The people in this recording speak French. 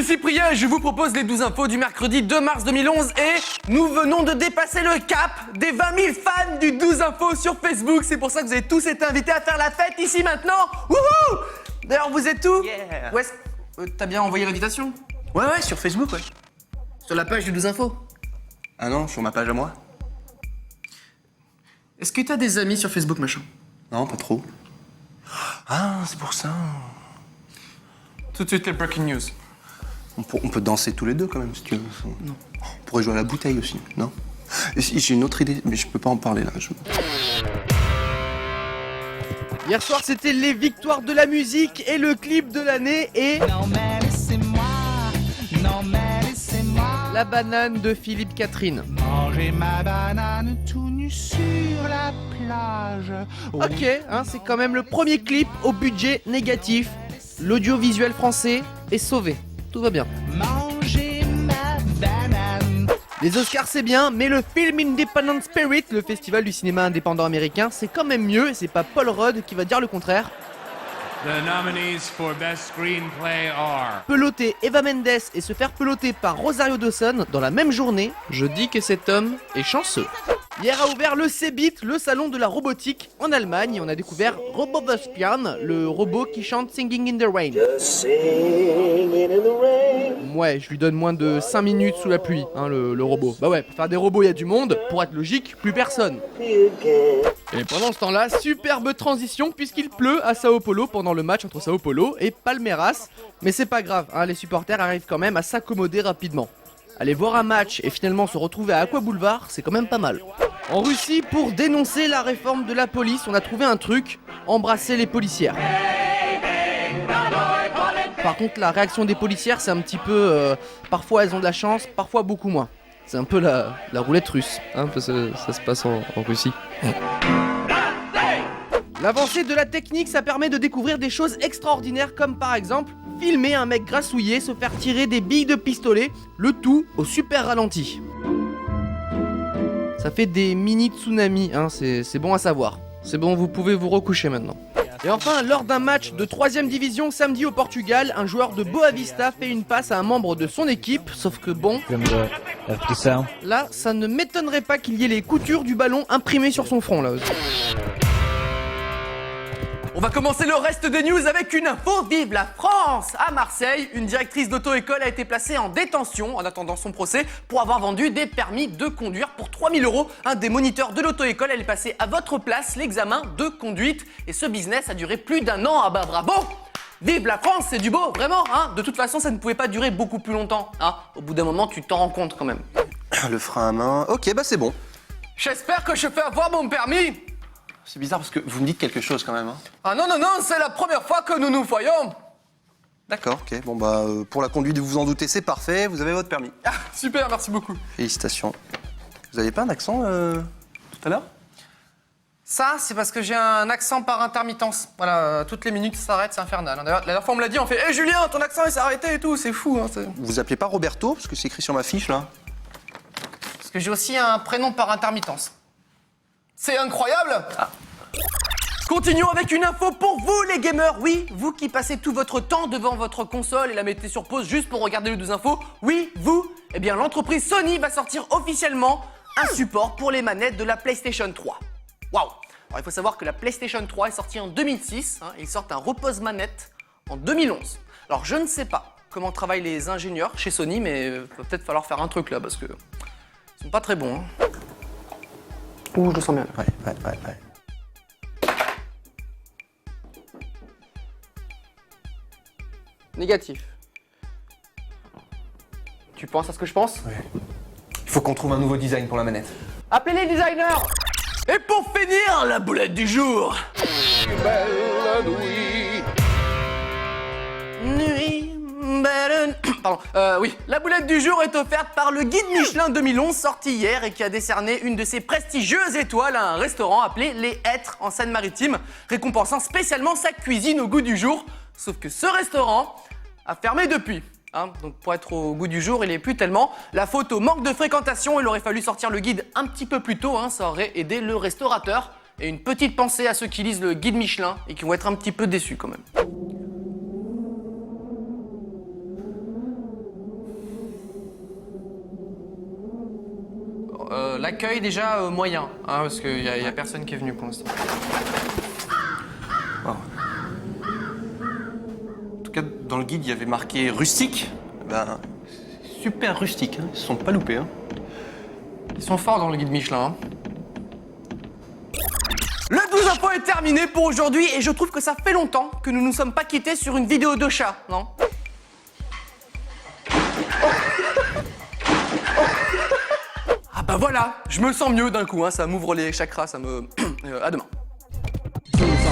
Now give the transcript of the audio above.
c'est Cyprien et je vous propose les 12 infos du mercredi 2 mars 2011 et nous venons de dépasser le cap des 20 000 fans du 12 infos sur Facebook. C'est pour ça que vous avez tous été invités à faire la fête ici maintenant. Wouhou! D'ailleurs, vous êtes où? Yeah. Où est-ce... t'as bien envoyé l'invitation? Ouais, sur Facebook, ouais. Sur la page du 12 infos. Ah non, sur ma page à moi? Est-ce que t'as des amis sur Facebook, machin? Non, pas trop. Ah, c'est pour ça. Tout de suite les breaking news. On peut danser tous les deux quand même, si tu veux. Non. On pourrait jouer à la bouteille aussi, non? Et si, j'ai une autre idée, mais je peux pas en parler là. Hier soir, c'était les victoires de la musique et le clip de l'année et... Non mais laissez-moi, non mais laissez-moi La banane de Philippe Catherine. manger ma banane tout nu sur la plage. Ok, hein, c'est quand même le premier clip au budget négatif. L'audiovisuel français est sauvé. Tout va bien. Manger ma banane. Les Oscars c'est bien, mais le Film Independent Spirit, le festival du cinéma indépendant américain, c'est quand même mieux et c'est pas Paul Rudd qui va dire le contraire. The nominees for Best Screenplay are... Peloter Eva Mendes et se faire peloter par Rosario Dawson dans la même journée, je dis que cet homme est chanceux. Hier a ouvert le CeBIT, le salon de la robotique en Allemagne, et on a découvert Robospian, le robot qui chante Singing in the Rain. Ouais, je lui donne moins de 5 minutes sous la pluie, hein, le robot. Bah ouais, pour faire des robots, il y a du monde, pour être logique, plus personne. Et pendant ce temps-là, superbe transition puisqu'il pleut à Sao Paulo pendant le match entre Sao Paulo et Palmeiras. Mais c'est pas grave, hein, les supporters arrivent quand même à s'accommoder rapidement. Aller voir un match et finalement se retrouver à Aqua Boulevard, c'est quand même pas mal. En Russie, pour dénoncer la réforme de la police, on a trouvé un truc, embrasser les policières. Par contre, la réaction des policières, c'est un petit peu... parfois elles ont de la chance, parfois beaucoup moins. C'est un peu la roulette russe, hein, parce que ça se passe en Russie. L'avancée de la technique, ça permet de découvrir des choses extraordinaires comme par exemple filmer un mec grassouillé se faire tirer des billes de pistolet, le tout au super ralenti. Ça fait des mini tsunamis, hein, c'est bon à savoir. C'est bon, vous pouvez vous recoucher maintenant. Et enfin, lors d'un match de 3ème division samedi au Portugal, un joueur de Boavista fait une passe à un membre de son équipe, sauf que bon... Là, ça ne m'étonnerait pas qu'il y ait les coutures du ballon imprimées sur son front, là aussi. On va commencer le reste des news avec une info. Vive la France! À Marseille, une directrice d'auto-école a été placée en détention en attendant son procès pour avoir vendu des permis de conduire pour 3 000 €. Un des moniteurs de l'auto-école allait passer à votre place l'examen de conduite. Et ce business a duré plus d'1 an. Ah bah bravo! Vive la France, c'est du beau, vraiment, hein. De toute façon, ça ne pouvait pas durer beaucoup plus longtemps, hein. Au bout d'un moment, tu t'en rends compte quand même. Le frein à main. Ok, bah c'est bon. J'espère que je fais avoir mon permis. C'est bizarre parce que vous me dites quelque chose quand même. Hein. Ah non, c'est la première fois que nous nous voyons. D'accord, ok. Bon bah pour la conduite, vous vous en doutez, c'est parfait. Vous avez votre permis. Ah, super, merci beaucoup. Félicitations. Vous avez pas un accent tout à l'heure? Ça, c'est parce que j'ai un accent par intermittence. Voilà, toutes les minutes, ça s'arrête, c'est infernal. D'ailleurs, la dernière fois, on me l'a dit, on fait « Hé Julien, ton accent, il s'est arrêté et tout, c'est fou. Hein, » Vous vous appelez pas Roberto? Parce que c'est écrit sur ma fiche, là. Parce que j'ai aussi un prénom par intermittence. C'est incroyable. Continuons avec une info pour vous, les gamers. Oui, vous qui passez tout votre temps devant votre console et la mettez sur pause juste pour regarder le 12 infos. Oui, vous. Eh bien, l'entreprise Sony va sortir officiellement un support pour les manettes de la PlayStation 3. Waouh! Alors, il faut savoir que la PlayStation 3 est sortie en 2006 hein, et ils sortent un repose-manette en 2011. Alors, je ne sais pas comment travaillent les ingénieurs chez Sony, mais il va peut-être falloir faire un truc là parce que ils sont pas très bons. Hein. Ouh, je le sens bien. Ouais. Négatif. Tu penses à ce que je pense? Ouais. Il faut qu'on trouve un nouveau design pour la manette. Appelez les designers. Et pour finir, la boulette du jour. Belle nuit, belle... Pardon, oui. La boulette du jour est offerte par le guide Michelin 2011 sorti hier et qui a décerné une de ses prestigieuses étoiles à un restaurant appelé Les Hêtres en Seine-Maritime, récompensant spécialement sa cuisine au goût du jour. Sauf que ce restaurant a fermé depuis. Hein, donc pour être au goût du jour, il n'est plus tellement. La faute au manque de fréquentation, il aurait fallu sortir le guide un petit peu plus tôt, hein, ça aurait aidé le restaurateur. Et une petite pensée à ceux qui lisent le guide Michelin et qui vont être un petit peu déçus quand même. L'accueil déjà moyen, hein, parce qu'il y a personne qui est venu pour l'instant. En tout cas, dans le guide, il y avait marqué rustique. Ben, super rustique, hein. Ils se sont pas loupés. Hein. Ils sont forts dans le guide Michelin. Hein. Le 12 info est terminé pour aujourd'hui et je trouve que ça fait longtemps que nous nous sommes pas quittés sur une vidéo de chat, non? Ah bah voilà, je me sens mieux d'un coup, hein, ça m'ouvre les chakras, ça me... à demain. Tout ça,